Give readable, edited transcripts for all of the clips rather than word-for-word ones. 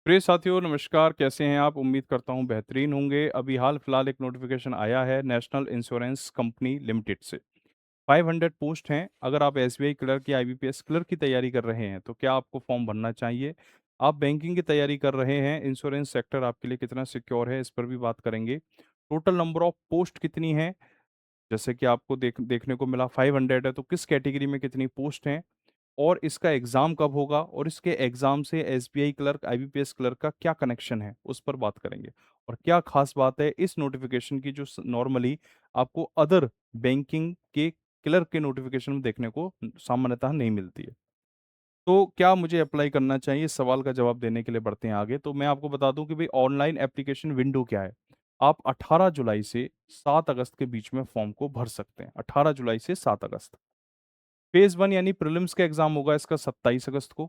प्रिय साथियों नमस्कार, कैसे हैं आप? उम्मीद करता हूँ बेहतरीन होंगे। अभी हाल-फिलहाल एक नोटिफ़िकेशन आया है नेशनल इंश्योरेंस कंपनी लिमिटेड से। 500 पोस्ट हैं। अगर आप एसबीआई क्लर्क या आईबीपीएस क्लर्क की तैयारी कर रहे हैं, तो क्या आपको फॉर्म भरना चाहिए? आप बैंकिंग की तैयारी कर रहे हैं, इंश्योरेंस सेक्टर आपके लिए कितना सिक्योर है, इस पर भी बात करेंगे। टोटल नंबर ऑफ पोस्ट कितनी है? जैसे कि आपको देखने को मिला 500 है, तो किस कैटेगरी में कितनी पोस्ट हैं? और इसका एग्ज़ाम कब होगा और इसके एग्ज़ाम से एसबीआई क्लर्क, आईबीपीएस क्लर्क का क्या कनेक्शन है, उस पर बात करेंगे। और क्या ख़ास बात है इस नोटिफ़िकेशन की जो नॉर्मली आपको अदर बैंकिंग के क्लर्क के नोटिफ़िकेशन में देखने को सामान्यतः नहीं मिलती है। तो क्या मुझे अप्लाई करना चाहिए? इस सवाल का जवाब देने के लिए बढ़ते हैं आगे। तो मैं आपको बता दूं कि भाई ऑनलाइन एप्लीकेशन विंडो क्या है। आप 18 जुलाई से 7 अगस्त के बीच में फॉर्म को भर सकते हैं। 18 जुलाई से 7 अगस्त। फेज 1 यानी प्रीलिम्स का एग्जाम होगा इसका 27 अगस्त को।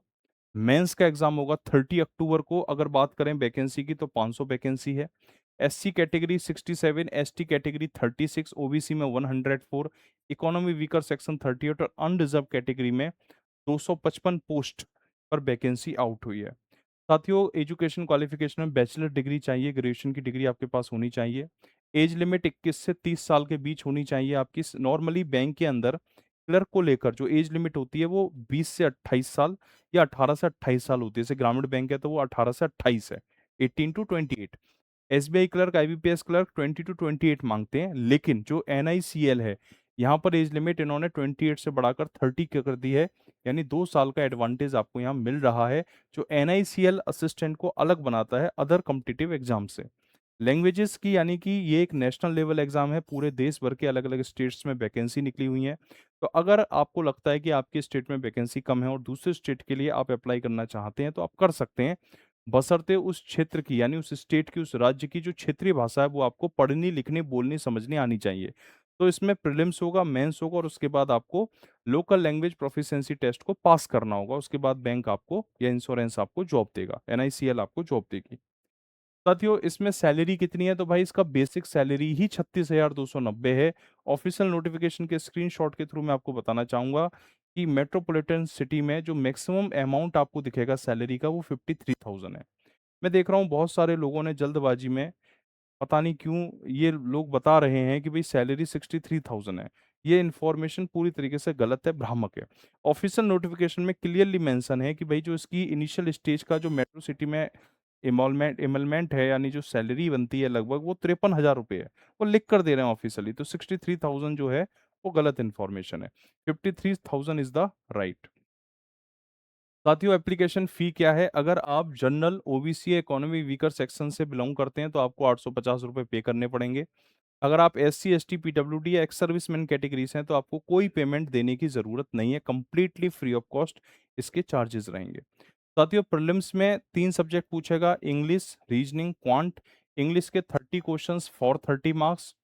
मेंस का एग्जाम होगा 30 अक्टूबर को। अगर बात करें वैकेंसी की तो 500 वैकेंसी है। SC category 67, ST category 36, OBC में 104, इकोनॉमी वीकर सेक्शन 38 और अनरिजर्व कैटेगरी में 255 पोस्ट पर वैकेंसी आउट हुई है। साथियों, एजुकेशन क्वालिफिकेशन में बैचलर डिग्री चाहिए, ग्रेजुएशन की डिग्री आपके पास होनी चाहिए। एज लिमिट 21 से 30 साल के बीच होनी चाहिए आपकी। नॉर्मली बैंक के अंदर क्लर्क को लेकर जो एज लिमिट होती है वो 20 से 28 साल या 18 से 28 साल होती है। जैसे ग्रामीण बैंक है तो वो 18 से 28 है, 18 to 28। SBI clerk, IBPS clerk 20 to 28 मांगते हैं, लेकिन जो एनआईसीएल है, यहाँ पर एज लिमिट इन्होंने 28 से बढ़ाकर 30 कर दी है। यानी 2 साल का एडवांटेज आपको यहाँ मिल रहा है, जो एनआईसीएल असिस्टेंट को अलग बनाता है अदर कॉम्पिटिटिव एग्जाम से। लैंग्वेजेस की, यानी कि ये एक नेशनल लेवल एग्जाम है, पूरे देश भर के अलग अलग स्टेट्स में वैकेंसी निकली हुई है। तो अगर आपको लगता है कि आपके स्टेट में वैकेंसी कम है और दूसरे स्टेट के लिए आप अप्लाई करना चाहते हैं, तो आप कर सकते हैं, बशर्ते उस क्षेत्र की, यानी उस स्टेट की, उस राज्य की जो क्षेत्रीय भाषा है वो आपको पढ़नी लिखनी बोलनी समझनी आनी चाहिए। तो इसमें प्रीलिम्स होगा, मेंस होगा और उसके बाद आपको लोकल लैंग्वेज प्रोफिशिएंसी टेस्ट को पास करना होगा। उसके बाद बैंक आपको या इंश्योरेंस आपको जॉब देगा, एनआईसीएल आपको जॉब देगी। साथियों, इसमें सैलरी कितनी है? तो भाई इसका बेसिक सैलरी ही 36,290 है। ऑफिशियल नोटिफिकेशन के स्क्रीनशॉट के थ्रू मैं आपको बताना चाहूंगा कि मेट्रोपॉलिटन सिटी में जो मैक्सिमम अमाउंट आपको दिखेगा सैलरी का वो 53,000 है। मैं देख रहा हूँ बहुत सारे लोगों ने जल्दबाजी में, पता नहीं क्यों, ये लोग बता रहे हैं कि भाई सैलरी 63,000 है। ये इन्फॉर्मेशन पूरी तरीके से गलत है, भ्रामक है। ऑफिशियल नोटिफिकेशन में क्लियरली मेंशन है कि भाई जो इसकी इनिशियल स्टेज का जो मेट्रो सिटी में इमलमेंट है, यानी जो सैलरी बनती है लगभग वो 53,000 रुपये है। वो लिख कर दे रहे हैं ऑफिशियली, तो 63,000 जो है वो गलत इन्फॉर्मेशन है। 53,000 इज द राइट। साथियों, एप्लीकेशन फ़ी क्या है? अगर आप जनरल, ओबीसी या इकोनॉमी वीकर सेक्शन से बिलोंग करते हैं तो आपको 850 रुपये पे करने पड़ेंगे। अगर आप एससी, एसटी, पीडब्ल्यूडी या एक्स सर्विसमैन कैटेगरी से हैं तो आपको कोई पेमेंट देने की ज़रूरत नहीं है, कंप्लीटली फ्री ऑफ कॉस्ट इसके चार्जेस रहेंगे। साथियों, प्रीलिम्स में 3 सब्जेक्ट पूछेगा, इंग्लिश, रीजनिंग, क्वांट। इंग्लिश के 30 questions for 30 marks,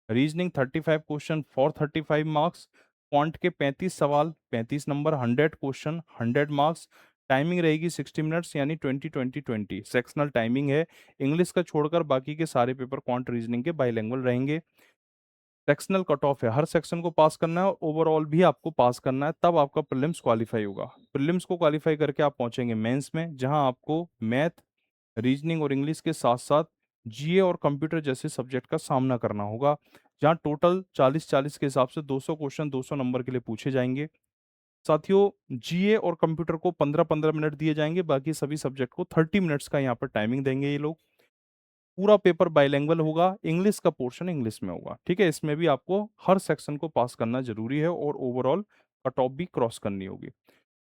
reasoning 35 question for 35 marks, quant के 35 सवाल 35 नंबर, 100 क्वेश्चन 100 मार्क्स। टाइमिंग रहेगी 60 मिनट्स, यानी 20-20-20 सेक्शनल टाइमिंग है। इंग्लिश का छोड़कर बाकी के सारे पेपर क्वांट रीजनिंग के बाइलिंगुअल रहेंगे। सेक्शनल कट ऑफ है, हर सेक्शन को पास करना है और ओवरऑल भी आपको पास करना है, तब आपका प्रीलिम्स क्वालिफाई होगा। प्रीलिम्स को क्वालिफाई करके आप पहुंचेंगे मेंस में, जहां आपको मैथ, रीजनिंग और इंग्लिश के साथ साथ जीए और कंप्यूटर जैसे सब्जेक्ट का सामना करना होगा, जहां टोटल 40-40 के हिसाब से 200 क्वेश्चन 200 नंबर के लिए पूछे जाएंगे। साथियों, जीए और कंप्यूटर को 15-15 मिनट दिए जाएंगे, बाकी सभी सब्जेक्ट को 30 मिनट्स का यहाँ पर टाइमिंग देंगे ये लोग। पूरा पेपर बाइलिंगुअल होगा, इंग्लिश का पोर्शन इंग्लिश में होगा। ठीक है, इसमें भी आपको हर सेक्शन को पास करना जरूरी है और ओवरऑल कट ऑफ भी क्रॉस करनी होगी।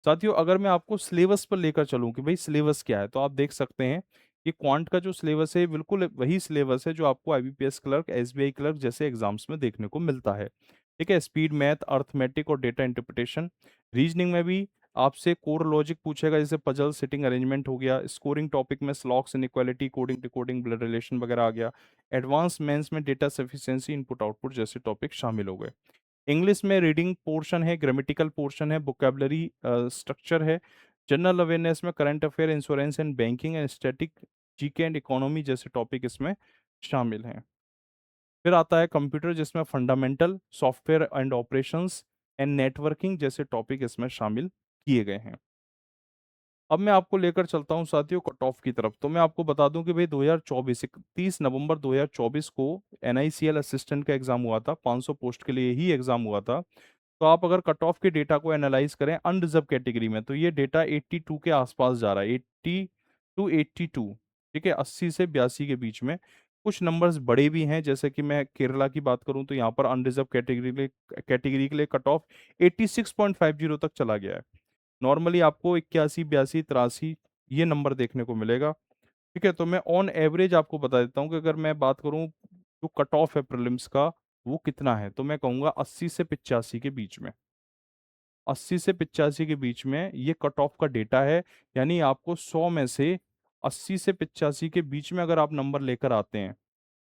साथियों, अगर मैं आपको सिलेबस पर लेकर चलूं कि भाई सिलेबस क्या है, तो आप देख सकते हैं कि क्वांट का जो सिलेबस है बिल्कुल वही सिलेबस है जो आपको आईबीपीएस क्लर्क, एसबीआई क्लर्क जैसे एग्जाम्स में देखने को मिलता है। ठीक है, स्पीड, मैथ, अर्थमेटिक और डेटा इंटरप्रिटेशन। रीजनिंग में भी आपसे कोर लॉजिक पूछेगा, जैसे पजल, सिटिंग अरेंजमेंट हो गया। स्कोरिंग टॉपिक में स्लॉक्स, inequality, coding, decoding, blood relation वगैरह आ गया। एडवांस मेंस में डेटा सफिशिएंसी, इनपुट आउटपुट जैसे टॉपिक शामिल हो गए। इंग्लिश में रीडिंग पोर्शन है, ग्रामेटिकल पोर्शन है, वोकेबलरी स्ट्रक्चर है। जनरल अवेयरनेस में current affair, insurance and banking and static, GK and economy जैसे टॉपिक इसमें शामिल हैं। फिर आता है कंप्यूटर, जिसमें fundamental, software and operations and networking जैसे टॉपिक इसमें शामिल किए गए हैं। अब मैं आपको लेकर चलता हूं साथियों कट ऑफ की तरफ। तो मैं आपको बता दूं कि भाई 2024 31 नवंबर 2024 को एनआईसीएल असिस्टेंट का एग्जाम हुआ था, 500 पोस्ट के लिए ही एग्जाम हुआ था। तो आप अगर कट ऑफ के डेटा को एनालाइज करें अनरिजर्व कैटेगरी में, तो ये डेटा 82 के आसपास जा रहा है, 80 to 82। ठीक है, 80 से 82 के बीच में। कुछ नंबर्स बड़े भी हैं, जैसे कि मैं केरला की बात करूं तो यहाँ पर अनरिजर्व कैटेगरी के लिए कट ऑफ 86.50 तक चला गया है। नॉर्मली आपको 81 82 83 ये नंबर देखने को मिलेगा। ठीक है, तो मैं ऑन एवरेज आपको बता देता हूँ कि अगर मैं बात करूँ जो कट ऑफ है प्रीलिम्स का वो कितना है, तो मैं कहूँगा 80 से 85 के बीच में। 80 से 85 के बीच में ये कट ऑफ का डेटा है। यानी आपको 100 में से 80 से 85 के बीच में अगर आप नंबर लेकर आते हैं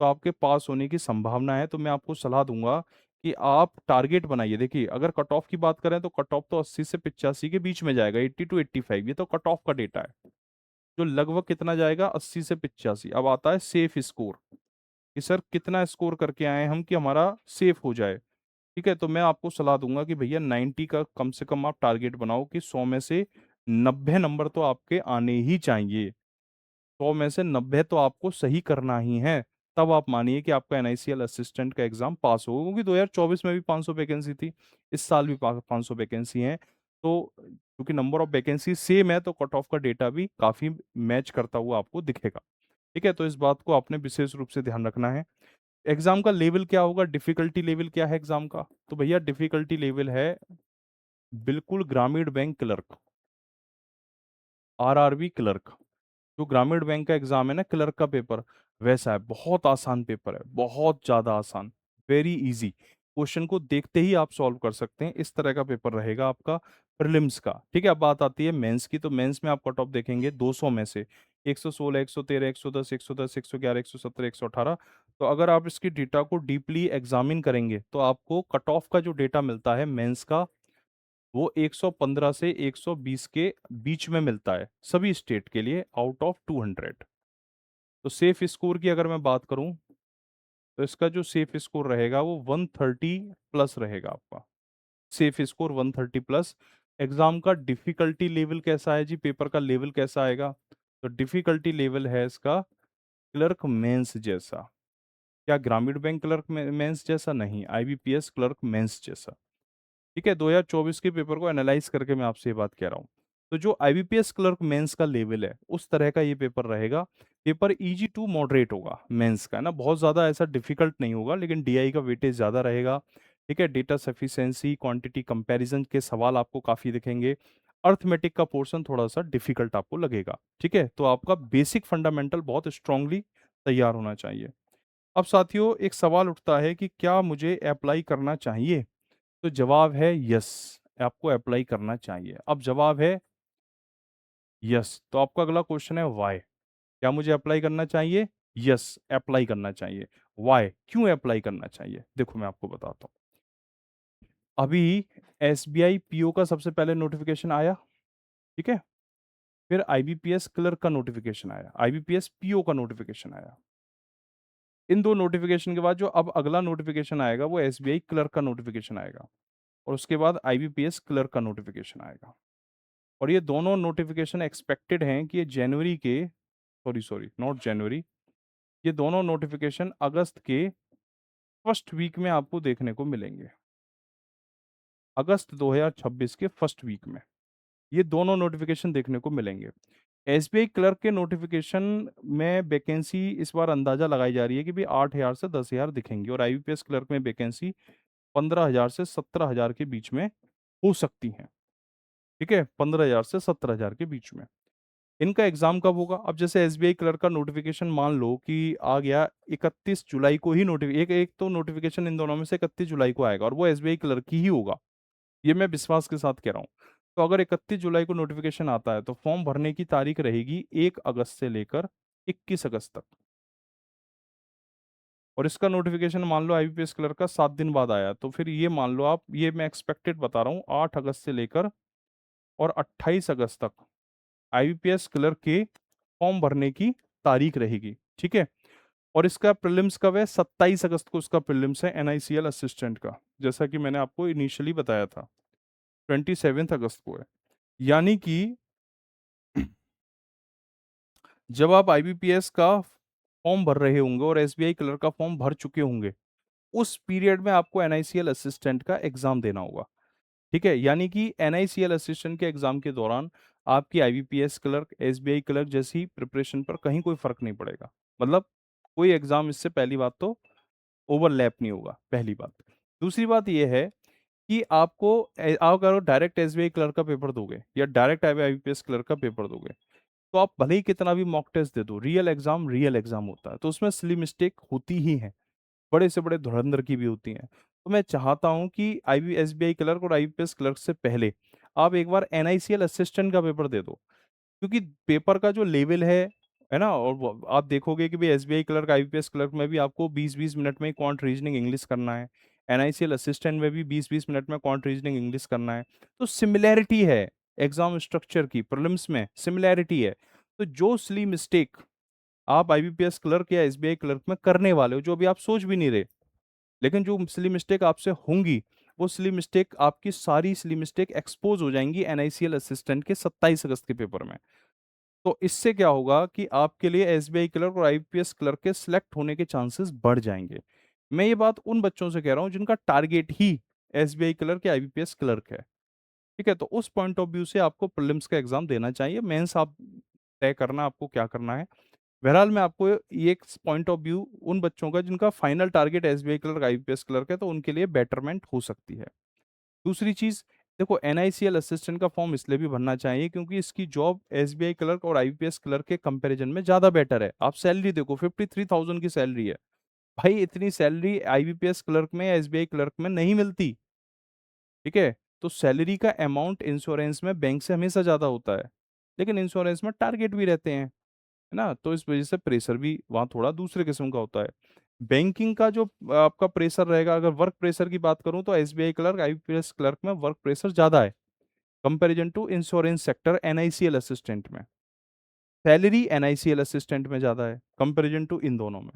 तो आपके पास होने की संभावना है। तो मैं आपको सलाह दूंगा कि आप टारगेट बनाइए। देखिए, अगर कट ऑफ की बात करें तो कट ऑफ तो 80 से 85 के बीच में जाएगा, 80 to 85, ये तो कट ऑफ का डेटा है। जो लगभग कितना जाएगा, 80 से 85। अब आता है सेफ स्कोर, कि सर कितना स्कोर करके आए हम कि हमारा सेफ हो जाए। ठीक है, तो मैं आपको सलाह दूंगा कि भैया 90 का कम से कम आप टारगेट बनाओ, कि 100 में से 90 नंबर तो आपके आने ही चाहिए। 100 में से 90 तो आपको सही करना ही है, तब आप मानिए कि आपका एनआईसीएल असिस्टेंट का एग्जाम पास होगा। क्योंकि 2024 में भी 500 वैकेंसी थी, इस साल भी 500 वैकेंसी है। तो क्योंकि नंबर ऑफ वैकेंसी सेम है तो कट ऑफ का डेटा भी काफी मैच करता हुआ आपको दिखेगा। ठीक है, तो इस बात को आपने विशेष रूप से ध्यान रखना है। एग्जाम का लेवल क्या होगा, डिफिकल्टी लेवल क्या है एग्जाम का, तो भैया डिफिकल्टी लेवल है बिल्कुल ग्रामीण बैंक क्लर्क, आरआरबी क्लर्क। जो ग्रामीण बैंक का एग्जाम है ना, क्लर्क का पेपर, वैसा है। बहुत आसान पेपर है, बहुत ज्यादा आसान, वेरी इजी। क्वेश्चन को देखते ही आप सॉल्व कर सकते हैं, इस तरह का पेपर रहेगा आपका प्रीलिम्स का। ठीक है, अब बात आती है मेंस की। तो मेंस में आप कट ऑफ देखेंगे 200 में से 116, 113, 110, 110, 111, 117, 118। तो अगर आप इसकी डेटा को डीपली एग्जामिन करेंगे तो आपको कट ऑफ का जो डेटा मिलता है मेंस का, वो 115 से 120 के बीच में मिलता है सभी स्टेट के लिए, आउट ऑफ 200। तो सेफ स्कोर की अगर मैं बात करूं तो इसका जो सेफ स्कोर रहेगा वो 130 प्लस रहेगा आपका। Safe score 130 plus. एग्जाम का डिफिकल्टी लेवल कैसा है जी, पेपर का लेवल कैसा आएगा, तो डिफिकल्टी लेवल है इसका क्लर्क मेंस जैसा। क्या ग्रामीण बैंक क्लर्क मेंस जैसा, नहीं, आईबीपीएस क्लर्क मेंस जैसा। ठीक है, 2024 के पेपर को एनालाइज करके मैं आपसे ये बात कह रहा हूँ। तो जो आईबीपीएस क्लर्क मेंस का लेवल है उस तरह का ये पेपर रहेगा। पेपर इजी टू मॉडरेट होगा मेंस का, है ना, बहुत ज़्यादा ऐसा डिफिकल्ट नहीं होगा, लेकिन डीआई का वेटेज ज़्यादा रहेगा। ठीक है, डेटा सफिशिएंसी क्वांटिटी कंपैरिजन के सवाल आपको काफ़ी दिखेंगे। अर्थमेटिक का पोर्शन थोड़ा सा डिफिकल्ट आपको लगेगा। ठीक है, तो आपका बेसिक फंडामेंटल बहुत स्ट्रांगली तैयार होना चाहिए। अब साथियों एक सवाल उठता है कि क्या मुझे अप्लाई करना चाहिए, तो जवाब है यस, आपको अप्लाई करना चाहिए। अब जवाब है यस, तो आपका अगला क्वेश्चन है वाई। क्या मुझे अप्लाई करना चाहिए, यस अप्लाई करना चाहिए। वाई, क्यों अप्लाई करना चाहिए, देखो मैं आपको बताता हूँ। अभी एसबीआई पीओ का सबसे पहले नोटिफिकेशन आया। ठीक है, फिर आईबीपीएस क्लर्क का नोटिफिकेशन आया, आईबीपीएस पीओ का नोटिफिकेशन आया। इन दो नोटिफिकेशन के बाद जो अब अगला नोटिफिकेशन आएगा वो एसबीआई क्लर्क का नोटिफिकेशन आएगा, और उसके बाद आईबीपीएस क्लर्क का नोटिफिकेशन आएगा। और ये दोनों नोटिफिकेशन एक्सपेक्टेड हैं कि ये जनवरी के, सॉरी सॉरी नॉट जनवरी, ये दोनों नोटिफिकेशन अगस्त के फर्स्ट वीक में आपको देखने को मिलेंगे। अगस्त 2026 के फर्स्ट वीक में ये दोनों नोटिफिकेशन देखने को मिलेंगे। एसबीआई क्लर्क के नोटिफिकेशन में वैकेंसी इस बार अंदाजा लगाई जा रही है कि भी 8,000 से 10,000 दिखेंगी, और आईबीपीएस क्लर्क में वैकेंसी 15,000 से 17,000 के बीच में हो सकती हैं। ठीक है, 15,000 से 17,000 के बीच में। इनका एग्जाम कब होगा, अब जैसे एसबीआई क्लर्क का नोटिफिकेशन मान लो कि आ गया 31 जुलाई को ही, एक एक तो नोटिफिकेशन इन दोनों में से 31 जुलाई को आएगा और वो एसबीआई क्लर्क की ही होगा, ये मैं विश्वास के साथ कह रहा हूँ। तो अगर 31 जुलाई को नोटिफिकेशन आता है तो फॉर्म भरने की तारीख रहेगी 1 अगस्त से लेकर 21 अगस्त तक। और इसका नोटिफिकेशन मान लो आईबीपीएस क्लर्क का 7 दिन बाद आया, तो फिर ये मान लो आप, ये मैं एक्सपेक्टेड बता रहा हूँ, 8 अगस्त से लेकर और 28 अगस्त तक आईबीपीएस क्लर्क के फॉर्म भरने की तारीख रहेगी। ठीक है, और इसका प्रीलिम्स कब है, 27 अगस्त को इसका प्रीलिम्स है एनआईसीएल असिस्टेंट का, जैसा कि मैंने आपको इनिशियली बताया था 27 अगस्त को है। यानी कि जब आप आईबीपीएस का फॉर्म भर रहे होंगे और एसबीआई क्लर्क का फॉर्म भर चुके होंगे, उस पीरियड में आपको एनआईसीएल असिस्टेंट का एग्जाम देना होगा। ठीक है, यानी कि एनआईसीएल असिस्टेंट के एग्जाम के दौरान आपकी आईबीपीएस क्लर्क, एसबीआई क्लर्क जैसी प्रिपरेशन पर कहीं कोई फर्क नहीं पड़ेगा। मतलब कोई एग्जाम इससे, पहली बात तो ओवरलैप नहीं होगा, पहली बात। दूसरी बात यह है कि आप अगर डायरेक्ट एसबीआई क्लर्क का पेपर दोगे या डायरेक्ट आईबीपीएस क्लर्क का पेपर दोगे, तो आप भले ही कितना भी मॉक टेस्ट दे दो, रियल एग्जाम होता है, तो उसमें सिली मिस्टेक होती ही है, बड़े से बड़े धुरंधर की भी होती हैं। तो मैं चाहता हूं कि एसबीआई क्लर्क और आईबीपीएस क्लर्क से पहले आप एक बार एनआईसीएल असिस्टेंट का पेपर दे दो, क्योंकि पेपर का जो लेवल है ना, और आप देखोगे कि भाई एसबीआई क्लर्क, आईबीपीएस क्लर्क में भी आपको 20-20 मिनट में क्वांट रीजनिंग इंग्लिश करना है, एनआईसीएल असिस्टेंट में भी 20-20 मिनट में क्वांट रीजनिंग इंग्लिश करना है। तो सिमिलैरिटी है एग्जाम स्ट्रक्चर की, प्रीलिम्स में सिमिलैरिटी है। तो जो सिली मिस्टेक आप आईबीपीएस क्लर्क या एसबीआई क्लर्क में करने वाले हो, जो अभी आप सोच भी नहीं रहे, लेकिन जो सिली मिस्टेक आपसे होंगी, वो सिली मिस्टेक, आपकी सारी सिली मिस्टेक एक्सपोज हो जाएंगी एनआईसीएल असिस्टेंट के 27 अगस्त के पेपर में। तो इससे क्या होगा कि आपके लिए एसबीआई क्लर्क और आईपीएस क्लर्क के सिलेक्ट होने के चांसेस बढ़ जाएंगे। मैं ये बात उन बच्चों से कह रहा हूं जिनका टारगेट ही एसबीआई क्लर्क या आईबीपीएस क्लर्क है। ठीक है, तो उस पॉइंट ऑफ व्यू से आपको प्रीलिम्स का एग्जाम देना चाहिए, मेंस आप तय करना आपको क्या करना है। बहरहाल मैं आपको ये एक पॉइंट ऑफ व्यू उन बच्चों का जिनका final target SBI clerk, IPS clerk है, तो उनके लिए बेटरमेंट हो सकती है। दूसरी चीज, देखो एनआईसीएल असिस्टेंट का फॉर्म इसलिए भी भरना चाहिए क्योंकि इसकी जॉब एसबीआई क्लर्क और आईपीएस क्लर्क के कंपैरिजन में ज्यादा बेटर है। आप सैलरी देखो, 53,000 की सैलरी है। भाई इतनी सैलरी आईबीपीएस क्लर्क में या एसबीआई क्लर्क में नहीं मिलती। ठीक है, तो सैलरी का अमाउंट इंश्योरेंस में बैंक से हमेशा ज्यादा होता है, लेकिन इंश्योरेंस में टारगेट भी रहते हैं, है ना, तो इस वजह से प्रेशर भी वहाँ थोड़ा दूसरे किस्म का होता है। बैंकिंग का जो आपका प्रेशर रहेगा, अगर वर्क प्रेशर की बात करूं, तो एसबीआई क्लर्क, आईपीएस क्लर्क में वर्क प्रेशर ज्यादा है comparison to insurance sector NICL assistant में। सैलरी एनआईसीएल असिस्टेंट में ज्यादा है कंपैरिजन टू इन दोनों में।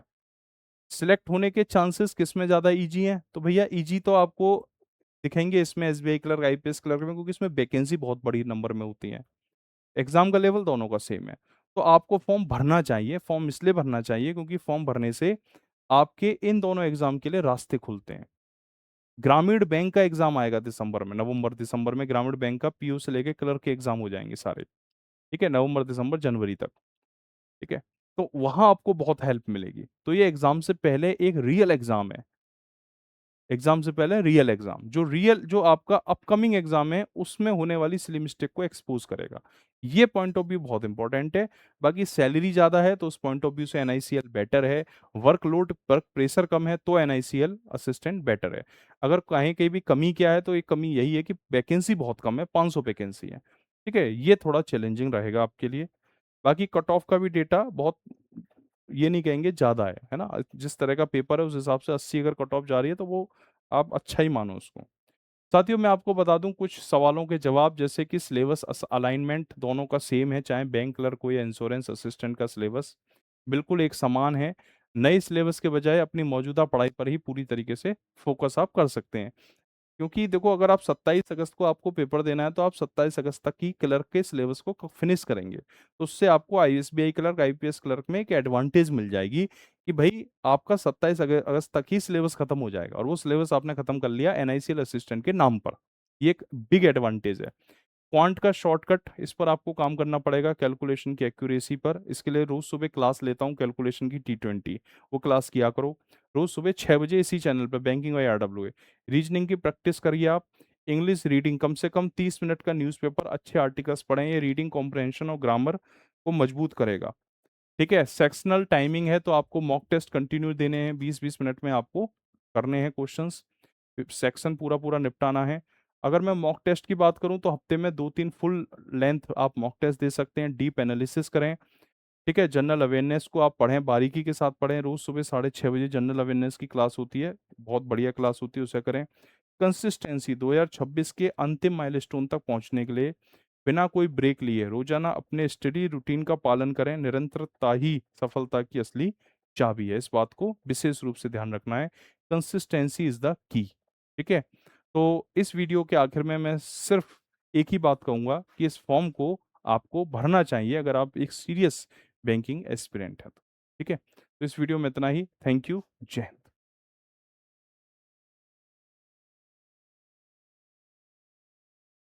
सिलेक्ट होने के चांसेस किस में ज्यादा इजी हैं, तो भैया इजी तो आपको दिखेंगे इसमें एसबीआई क्लर्क, आईपीएस क्लर्क में, क्योंकि इसमें वैकेंसी बहुत बड़ी नंबर में होती है। एग्जाम का लेवल दोनों का सेम है। तो आपको फॉर्म भरना चाहिए, फॉर्म इसलिए भरना चाहिए क्योंकि फॉर्म भरने से आपके इन दोनों एग्जाम के लिए रास्ते खुलते हैं। ग्रामीण बैंक का एग्जाम आएगा दिसंबर में, नवंबर दिसंबर में ग्रामीण बैंक का पीयू से लेके क्लर्क के एग्जाम हो जाएंगे सारे। ठीक है, नवंबर दिसंबर जनवरी तक। ठीक है, तो वहां आपको बहुत हेल्प मिलेगी। तो ये एग्जाम से पहले एक रियल एग्जाम है, एग्जाम से पहले रियल एग्जाम, जो आपका अपकमिंग एग्जाम है उसमें होने वाली सिली मिस्टेक को एक्सपोज करेगा। ये पॉइंट ऑफ व्यू बहुत इंपॉर्टेंट है। बाकी सैलरी ज्यादा है तो उस पॉइंट ऑफ व्यू से एनआईसीएल बेटर है। वर्कलोड, वर्क प्रेशर कम है तो एनआईसीएल असिस्टेंट बेटर है। अगर कहीं कहीं भी कमी क्या है, तो एक कमी यही है कि वैकेंसी बहुत कम है, 500 वैकेंसी है। ठीक है, ये थोड़ा चैलेंजिंग रहेगा आपके लिए। बाकी कट ऑफ का भी डेटा बहुत, ये नहीं कहेंगे ज्यादा है ना, जिस तरह का पेपर है उस हिसाब से 80 अगर कट ऑफ जा रही है तो वो आप अच्छा ही मानो उसको। साथियों मैं आपको बता दूं कुछ सवालों के जवाब, जैसे कि सिलेबस अलाइनमेंट दोनों का सेम है, चाहे बैंक क्लर्क हो या इंश्योरेंस असिस्टेंट का सिलेबस बिल्कुल एक समान है। नए सिलेबस के बजाय अपनी मौजूदा पढ़ाई पर ही पूरी तरीके से फोकस आप कर सकते हैं। क्योंकि देखो अगर आप 27 अगस्त को आपको पेपर देना है, तो आप 27 अगस्त तक ही क्लर्क के सिलेबस को फिनिश करेंगे, तो उससे आपको आईएसबीआई क्लर्क, आईपीएस क्लर्क में एक एडवांटेज मिल जाएगी कि भाई आपका 27 अगस्त तक ही सिलेबस खत्म हो जाएगा, और वो सिलेबस आपने खत्म कर लिया एनआईसीएल असिस्टेंट के नाम पर। ये एक बिग एडवांटेज है। क्वांट का शॉर्टकट, इस पर आपको काम करना पड़ेगा, कैलकुलेशन की एक्यूरेसी पर। इसके लिए रोज सुबह क्लास लेता हूँ कैलकुलेशन की, T20, वो क्लास किया करो रोज सुबह 6 बजे इसी चैनल पर, बैंकिंग और आरडब्ल्यूए। रीजनिंग की प्रैक्टिस करिए आप। इंग्लिश रीडिंग कम से कम 30 मिनट का न्यूज़पेपर, अच्छे आर्टिकल्स पढ़ें, ये रीडिंग कॉम्प्रहेंशन और ग्रामर को मजबूत करेगा। ठीक है, सेक्शनल टाइमिंग है तो आपको मॉक टेस्ट कंटिन्यू देने हैं, 20-20 मिनट में आपको करने हैं क्वेश्चंस, सेक्शन पूरा पूरा निपटाना है। अगर मैं मॉक टेस्ट की बात करूं तो हफ्ते में 2-3 फुल लेंथ आप मॉक टेस्ट दे सकते हैं, डीप एनालिसिस करें। ठीक है, जनरल अवेयरनेस को आप पढ़ें, बारीकी के साथ पढ़ें, रोज सुबह 6:30 बजे जनरल अवेयरनेस की क्लास होती है, बहुत बढ़िया क्लास होती है, उसे करें। कंसिस्टेंसी 2026 के अंतिम माइलस्टोन तक पहुंचने के लिए बिना कोई ब्रेक लिए रोजाना अपने स्टडी रूटीन का पालन करें, निरंतरता ही सफलता की असली चाबी है, इस बात को विशेष रूप से ध्यान रखना है। Consistency is the key. ठीक है, तो इस वीडियो के आखिर में मैं सिर्फ एक ही बात कहूंगा कि इस फॉर्म को आपको भरना चाहिए अगर आप एक सीरियस बैंकिंग एस्पिरेंट हैं तो। ठीक है? तो इस वीडियो में इतना ही। Thank you. जय हिंद।